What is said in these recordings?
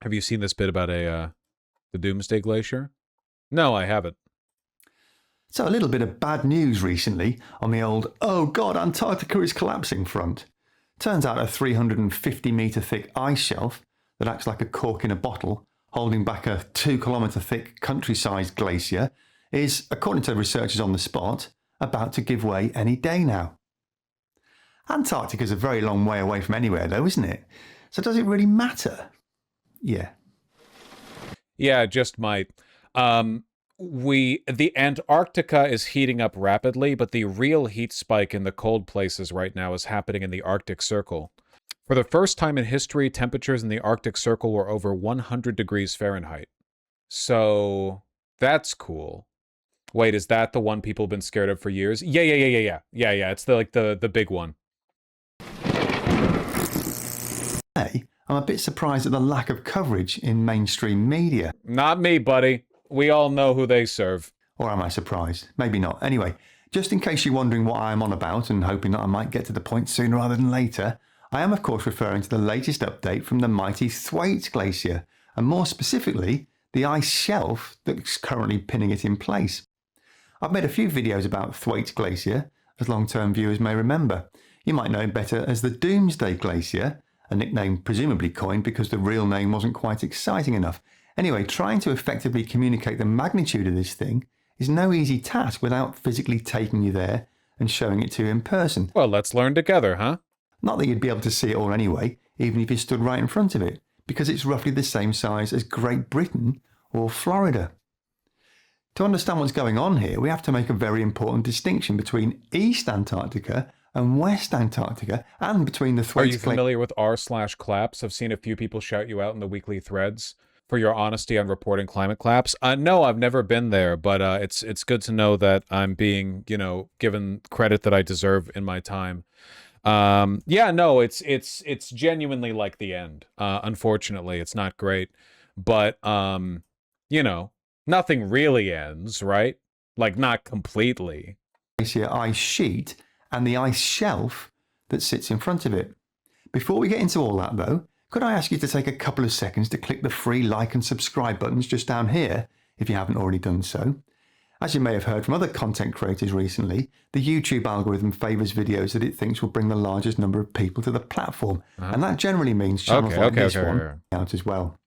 Have you seen this bit about the doomsday glacier? No, I haven't. So a little bit of bad news recently on the old, oh God, Antarctica is collapsing front. Turns out a 350 metre thick ice shelf that acts like a cork in a bottle, holding back a 2 kilometre thick country-sized glacier, is, according to researchers on the spot, about to give way any day now. Antarctica's a very long way away from anywhere though, isn't it? So does it really matter? Yeah. Yeah, it just might. The Antarctica is heating up rapidly, but the real heat spike in the cold places right now is happening in the Arctic Circle. For the first time in history, temperatures in the Arctic Circle were over 100 degrees Fahrenheit. So that's cool. Wait, is that the one people have been scared of for years? Yeah. It's the big one. Hey, I'm a bit surprised at the lack of coverage in mainstream media. Not me, buddy. We all know who they serve. Or am I surprised? Maybe not. Anyway, just in case you're wondering what I am on about and hoping that I might get to the point sooner rather than later, I am of course referring to the latest update from the mighty Thwaites Glacier, and more specifically, the ice shelf that's currently pinning it in place. I've made a few videos about Thwaites Glacier, as long-term viewers may remember. You might know it better as the Doomsday Glacier, a nickname presumably coined because the real name wasn't quite exciting enough. Anyway, trying to effectively communicate the magnitude of this thing is no easy task without physically taking you there and showing it to you in person. Well, let's learn together, huh? Not that you'd be able to see it all anyway, even if you stood right in front of it, because it's roughly the same size as Great Britain or Florida. To understand what's going on here, we have to make a very important distinction between East Antarctica and West Antarctica, and between the Thwaites. Are you familiar with r/claps? I've seen a few people shout you out in the weekly threads for your honesty on reporting climate collapse. No, I've never been there, but it's good to know that I'm being, given credit that I deserve in my time. Yeah, no, it's genuinely like the end. Unfortunately, it's not great, but nothing really ends, right? Like, not completely. Glacier ice sheet and the ice shelf that sits in front of it. Before we get into all that though, could I ask you to take a couple of seconds to click the free like and subscribe buttons just down here, if you haven't already done so. As you may have heard from other content creators recently, the YouTube algorithm favours videos that it thinks will bring the largest number of people to the platform, and that generally means channels like this one out as well.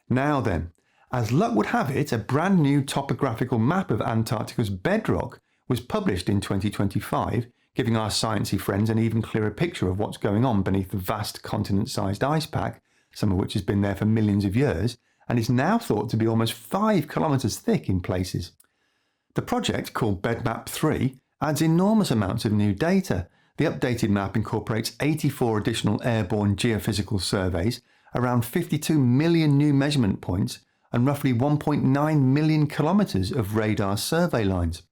Now then, as luck would have it, a brand new topographical map of Antarctica's bedrock was published in 2025, giving our sciencey friends an even clearer picture of what's going on beneath the vast continent-sized ice pack, some of which has been there for millions of years, and is now thought to be almost 5 kilometres thick in places. The project, called BedMap 3, adds enormous amounts of new data. The updated map incorporates 84 additional airborne geophysical surveys, around 52 million new measurement points, and roughly 1.9 million kilometres of radar survey lines.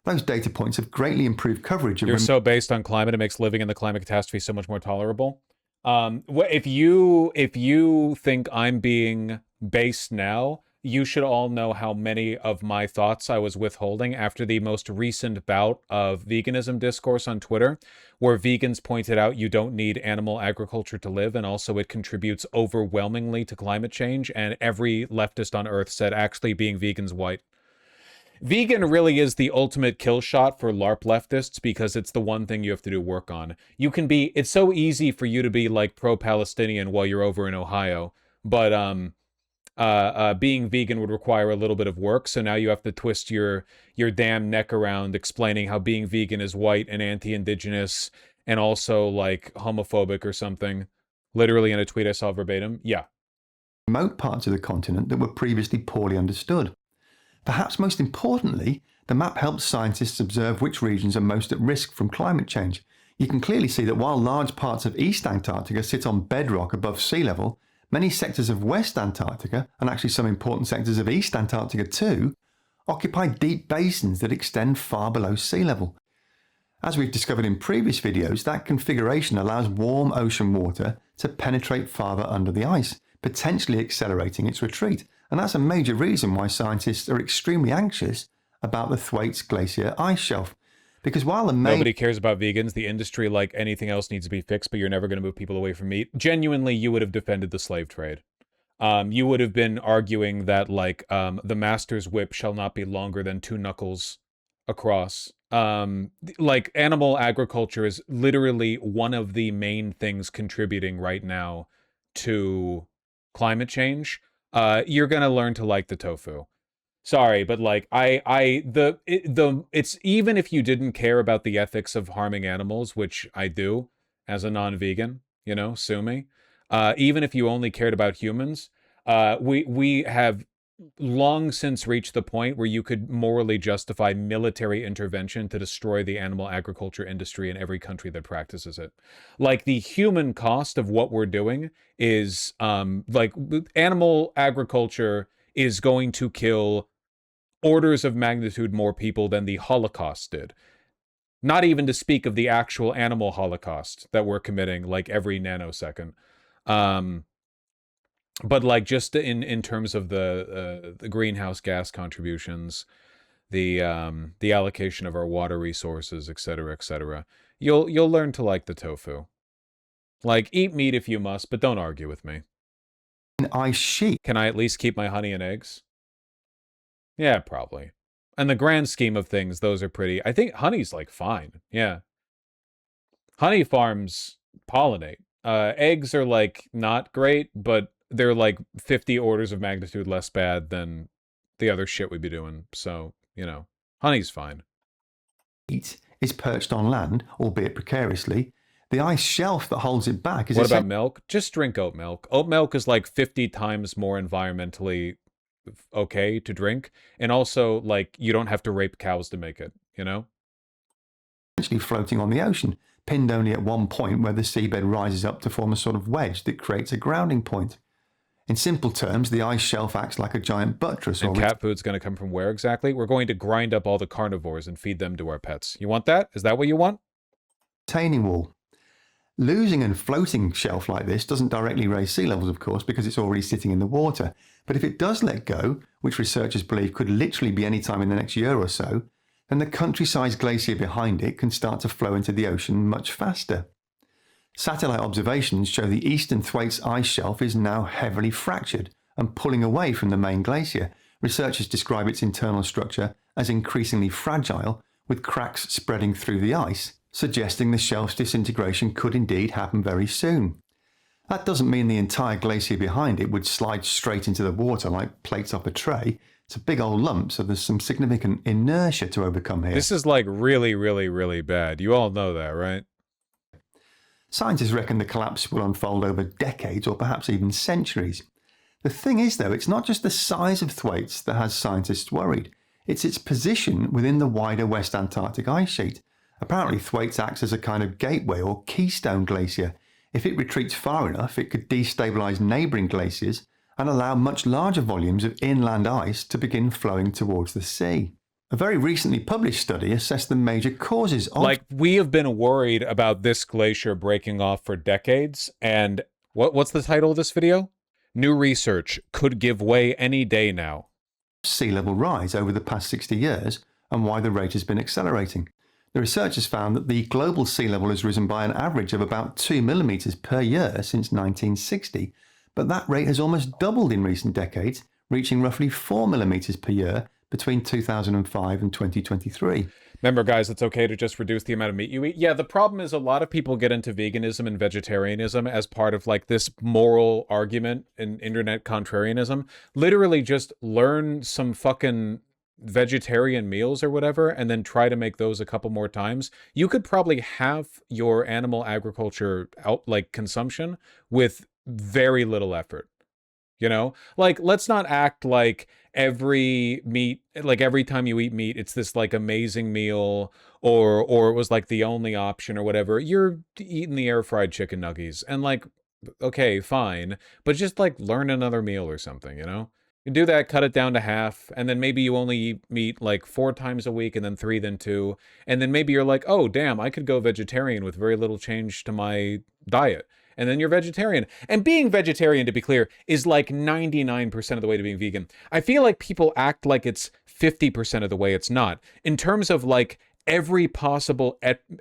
Those data points have greatly improved coverage. You're so based on climate, it makes living in the climate catastrophe so much more tolerable. If you think I'm being based now, you should all know how many of my thoughts I was withholding after the most recent bout of veganism discourse on Twitter, where vegans pointed out you don't need animal agriculture to live, and also it contributes overwhelmingly to climate change, and every leftist on Earth said actually being vegan's white. Vegan really is the ultimate kill shot for LARP leftists because it's the one thing you have to do work on. It's so easy for you to be like pro-Palestinian while you're over in Ohio, but being vegan would require a little bit of work, so now you have to twist your damn neck around explaining how being vegan is white and anti-indigenous and also like homophobic or something. Literally in a tweet I saw verbatim. Yeah. Remote parts of the continent that were previously poorly understood. Perhaps most importantly, the map helps scientists observe which regions are most at risk from climate change. You can clearly see that while large parts of East Antarctica sit on bedrock above sea level, many sectors of West Antarctica, and actually some important sectors of East Antarctica too, occupy deep basins that extend far below sea level. As we've discovered in previous videos, that configuration allows warm ocean water to penetrate farther under the ice, potentially accelerating its retreat. And that's a major reason why scientists are extremely anxious about the Thwaites Glacier ice shelf. Because while the nobody cares about vegans, the industry, like anything else, needs to be fixed, but you're never going to move people away from meat. Genuinely, you would have defended the slave trade. you would have been arguing that like the master's whip shall not be longer than 2 knuckles across. Like animal agriculture is literally one of the main things contributing right now to climate change. You're gonna learn to like the tofu. Sorry, but like it's even if you didn't care about the ethics of harming animals, which I do as a non-vegan, you know, sue me. Even if you only cared about humans, we have long since reached the point where you could morally justify military intervention to destroy the animal agriculture industry in every country that practices it. Like the human cost of what we're doing is like animal agriculture is going to kill orders of magnitude more people than the Holocaust did. Not even to speak of the actual animal holocaust that we're committing like every nanosecond. But like just in terms of the greenhouse gas contributions, the allocation of our water resources, etc., you'll learn to like the tofu. Like eat meat if you must, but don't argue with me. Ice sheet. Can I at least keep my honey and eggs? Yeah, probably. In the grand scheme of things, those are pretty. I think honey's like fine. Yeah. Honey farms pollinate. Eggs are like not great, but they're like 50 orders of magnitude less bad than the other shit we'd be doing. So, you know, honey's fine. Is perched on land, albeit precariously. The ice shelf that holds it back is... What about milk? Just drink oat milk. Oat milk is like 50 times more environmentally okay to drink, and also like you don't have to rape cows to make it, you know? Essentially floating on the ocean, pinned only at one point where the seabed rises up to form a sort of wedge that creates a grounding point. In simple terms, the ice shelf acts like a giant buttress. And cat food's going to come from where exactly? We're going to grind up all the carnivores and feed them to our pets. You want that? Is that what you want? Retaining wall. Losing and floating shelf like this doesn't directly raise sea levels, of course, because it's already sitting in the water. But if it does let go, which researchers believe could literally be any time in the next year or so, then the country-sized glacier behind it can start to flow into the ocean much faster. Satellite observations show the eastern Thwaites ice shelf is now heavily fractured and pulling away from the main glacier. Researchers describe its internal structure as increasingly fragile, with cracks spreading through the ice, suggesting the shelf's disintegration could indeed happen very soon. That doesn't mean the entire glacier behind it would slide straight into the water like plates off a tray. It's a big old lump, so there's some significant inertia to overcome here. This is like really, really, really bad. You all know that, right? Scientists reckon the collapse will unfold over decades or perhaps even centuries. The thing is, though, it's not just the size of Thwaites that has scientists worried. It's its position within the wider West Antarctic ice sheet. Apparently, Thwaites acts as a kind of gateway or keystone glacier. If it retreats far enough, it could destabilise neighbouring glaciers and allow much larger volumes of inland ice to begin flowing towards the sea. A very recently published study assessed the major causes of... Like, we have been worried about this glacier breaking off for decades, and what's the title of this video? New research could give way any day now. Sea level rise over the past 60 years and why the rate has been accelerating. The researchers found that the global sea level has risen by an average of about 2 millimetres per year since 1960, but that rate has almost doubled in recent decades, reaching roughly 4 millimetres per year between 2005 and 2023. Remember, guys, it's okay to just reduce the amount of meat you eat. Yeah, the problem is a lot of people get into veganism and vegetarianism as part of like this moral argument and internet contrarianism. Literally just learn some fucking vegetarian meals or whatever and then try to make those a couple more times. You could probably have your animal agriculture out like consumption with very little effort. You know, like, let's not act like every time you eat meat, it's this like amazing meal or it was like the only option or whatever. You're eating the air fried chicken nuggies and like, okay, fine, but just like learn another meal or something, you know? You do that, cut it down to half, and then maybe you only eat meat like 4 times a week and then 3, then 2. And then maybe you're like, oh, damn, I could go vegetarian with very little change to my diet. And then you're vegetarian. And being vegetarian, to be clear, is like 99% of the way to being vegan. I feel like people act like it's 50% of the way. It's not. In terms of like every possible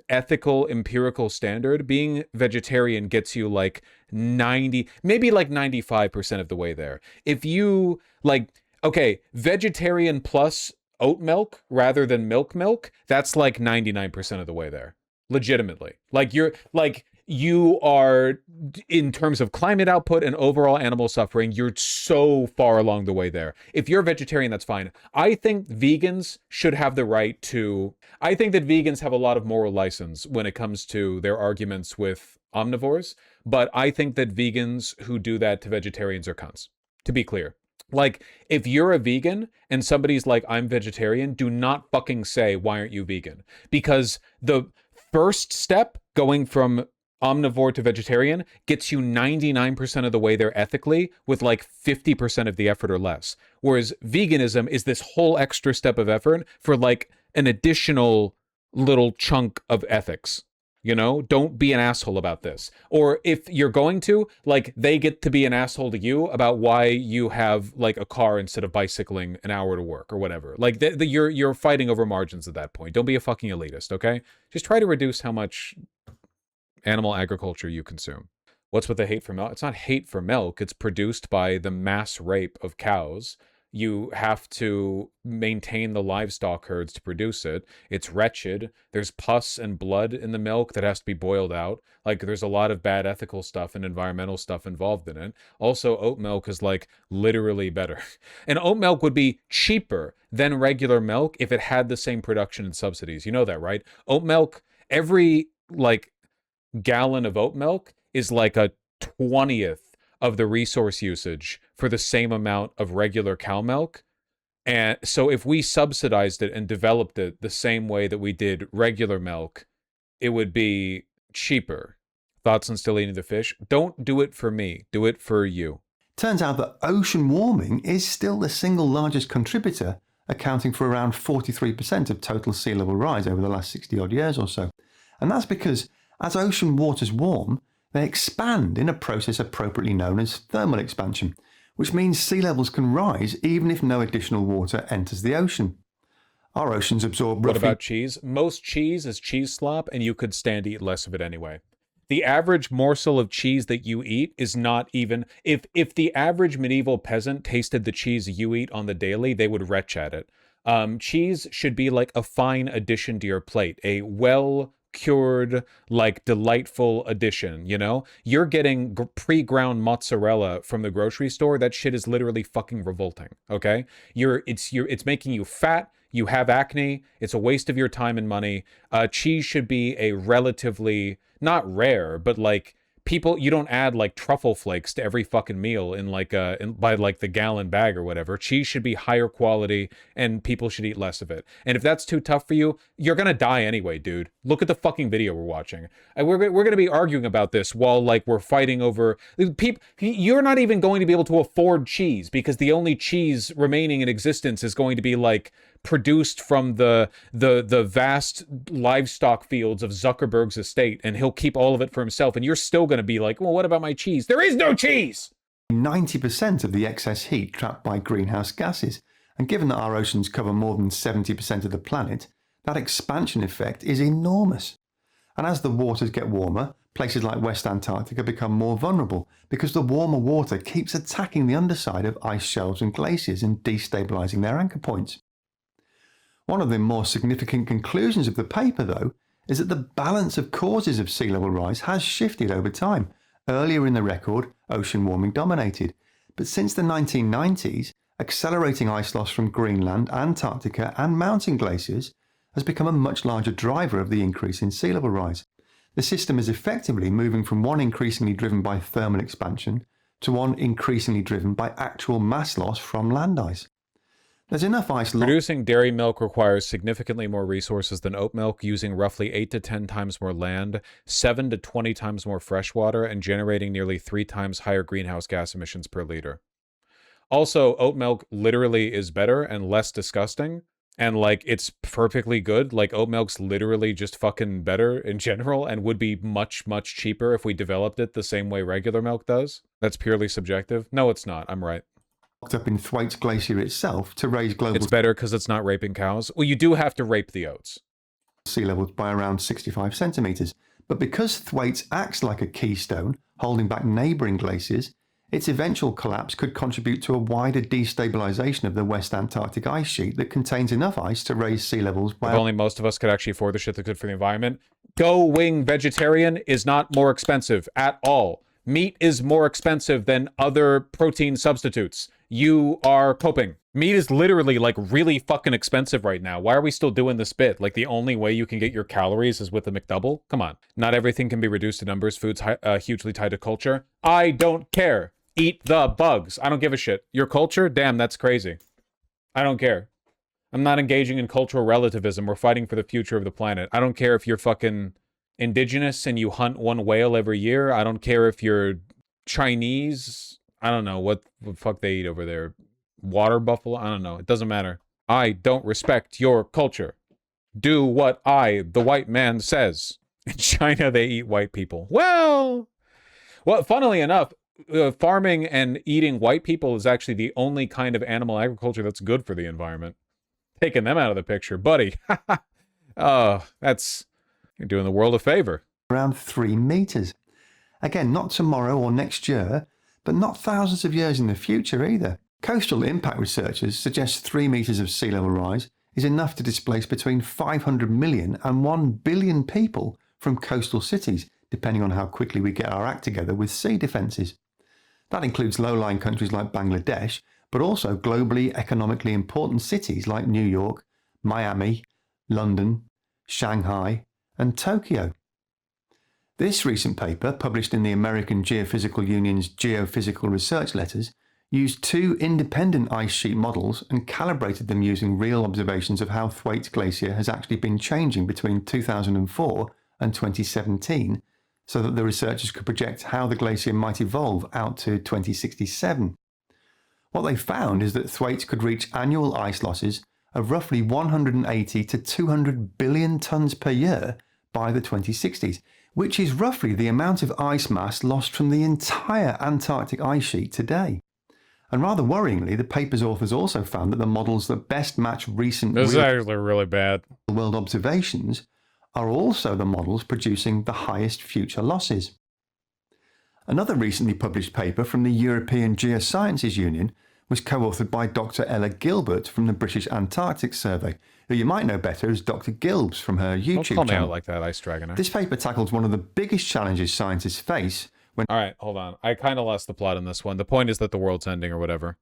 ethical empirical standard, being vegetarian gets you like 90, maybe like 95% of the way there. If you like, okay, vegetarian plus oat milk rather than milk, that's like 99% of the way there. Legitimately. Like you are, in terms of climate output and overall animal suffering, you're so far along the way there. If you're a vegetarian, that's fine. I think vegans should have the right to, I think that vegans have a lot of moral license when it comes to their arguments with omnivores, but I think that vegans who do that to vegetarians are cunts, to be clear. Like, if you're a vegan and somebody's like, I'm vegetarian, do not fucking say, why aren't you vegan? Because the first step, going from omnivore to vegetarian, gets you 99% of the way there ethically, with like 50% of the effort or less. Whereas veganism is this whole extra step of effort for like an additional little chunk of ethics. You know, don't be an asshole about this. Or if you're going to, like, they get to be an asshole to you about why you have like a car instead of bicycling an hour to work or whatever. Like, you're fighting over margins at that point. Don't be a fucking elitist, okay? Just try to reduce how much animal agriculture you consume. What's with the hate for milk? It's not hate for milk. It's produced by the mass rape of cows. You have to maintain the livestock herds to produce it. It's wretched. There's pus and blood in the milk that has to be boiled out. Like, there's a lot of bad ethical stuff and environmental stuff involved in it. Also, oat milk is like literally better. And oat milk would be cheaper than regular milk if it had the same production and subsidies. You know that, right? Oat milk, every like gallon of oat milk is like a 20th of the resource usage for the same amount of regular cow milk. And so if we subsidized it and developed it the same way that we did regular milk, it would be cheaper. Thoughts on still eating the fish? Don't do it for me. Do it for you. Turns out that ocean warming is still the single largest contributor, accounting for around 43% of total sea level rise over the last 60 odd years or so. And that's because as ocean waters warm, they expand in a process appropriately known as thermal expansion, which means sea levels can rise even if no additional water enters the ocean. Our oceans absorb roughly... What about cheese? Most cheese is cheese slop, and you could stand to eat less of it anyway. The average morsel of cheese that you eat is not even... If the average medieval peasant tasted the cheese you eat on the daily, they would retch at it. Cheese should be like a fine addition to your plate, a well-cured, like, delightful addition, you know? You're getting pre-ground mozzarella from the grocery store. That shit is literally fucking revolting, okay? It's making you fat. You have acne. It's a waste of your time and money. Cheese should be a relatively, not rare, but like, people, you don't add like truffle flakes to every fucking meal in like by like the gallon bag or whatever. Cheese should be higher quality and people should eat less of it. And if that's too tough for you, you're gonna die anyway, dude. Look at the fucking video we're watching. And we're gonna be arguing about this while like we're fighting over people. You're not even going to be able to afford cheese because the only cheese remaining in existence is going to be like produced from the vast livestock fields of Zuckerberg's estate, and he'll keep all of it for himself, and you're still going to be like, well, what about my cheese? There is no cheese! 90% of the excess heat trapped by greenhouse gases, and given that our oceans cover more than 70% of the planet, that expansion effect is enormous. And as the waters get warmer, places like West Antarctica become more vulnerable because the warmer water keeps attacking the underside of ice shelves and glaciers and destabilizing their anchor points. One of the more significant conclusions of the paper, though, is that the balance of causes of sea level rise has shifted over time. Earlier in the record, ocean warming dominated, but since the 1990s, accelerating ice loss from Greenland, Antarctica and mountain glaciers has become a much larger driver of the increase in sea level rise. The system is effectively moving from one increasingly driven by thermal expansion to one increasingly driven by actual mass loss from land ice. There's enough ice. Producing dairy milk requires significantly more resources than oat milk, using roughly 8 to 10 times more land, 7 to 20 times more fresh water, and generating nearly 3 times higher greenhouse gas emissions per liter. Also, oat milk literally is better and less disgusting, and like, it's perfectly good. Like, oat milk's literally just fucking better in general and would be much, much cheaper if we developed it the same way regular milk does. That's purely subjective. No, it's not. I'm right. Up in Thwaites Glacier itself to raise global... It's better because it's not raping cows. Well, you do have to rape the oats. sea levels by around 65 centimetres. But because Thwaites acts like a keystone, holding back neighbouring glaciers, its eventual collapse could contribute to a wider destabilisation of the West Antarctic ice sheet that contains enough ice to raise sea levels by... If only most of us could actually afford the shit that's good for the environment. Going vegetarian is not more expensive at all. Meat is more expensive than other protein substitutes. You are coping. Meat is literally like really fucking expensive right now. Why are we still doing this bit? Like the only way you can get your calories is with a McDouble? Come on. Not everything can be reduced to numbers. Food's hugely tied to culture. I don't care. Eat the bugs. I don't give a shit. Your culture? Damn, that's crazy. I don't care. I'm not engaging in cultural relativism. We're fighting for the future of the planet. I don't care if you're fucking indigenous and you hunt one whale every year. I don't care if you're Chinese. I don't know what the fuck they eat over there. Water buffalo? I don't know. It doesn't matter. I don't respect your culture. Do what the white man, says. In China, they eat white people. Well, funnily enough, farming and eating white people is actually the only kind of animal agriculture that's good for the environment. Taking them out of the picture, buddy. Oh, you're doing the world a favor. Around 3 metres. Again, not tomorrow or next year, but not thousands of years in the future either. Coastal impact researchers suggest 3 metres of sea level rise is enough to displace between 500 million and 1 billion people from coastal cities, depending on how quickly we get our act together with sea defences. That includes low-lying countries like Bangladesh, but also globally economically important cities like New York, Miami, London, Shanghai, and Tokyo. This recent paper, published in the American Geophysical Union's Geophysical Research Letters, used 2 independent ice sheet models and calibrated them using real observations of how Thwaites Glacier has actually been changing between 2004 and 2017, so that the researchers could project how the glacier might evolve out to 2067. What they found is that Thwaites could reach annual ice losses of roughly 180 to 200 billion tonnes per year by the 2060s, which is roughly the amount of ice mass lost from the entire Antarctic ice sheet today. And rather worryingly, the paper's authors also found that the models that best match recent This is actually really bad. real-world observations are also the models producing the highest future losses. Another recently published paper from the European Geosciences Union was co-authored by Dr. Ella Gilbert from the British Antarctic Survey, who you might know better as Dr. Gilbs from her YouTube Don't call me channel. out like that, Ice Dragoner. This paper tackles one of the biggest challenges scientists face when... All right, hold on. I kind of lost the plot in this one. The point is that the world's ending or whatever.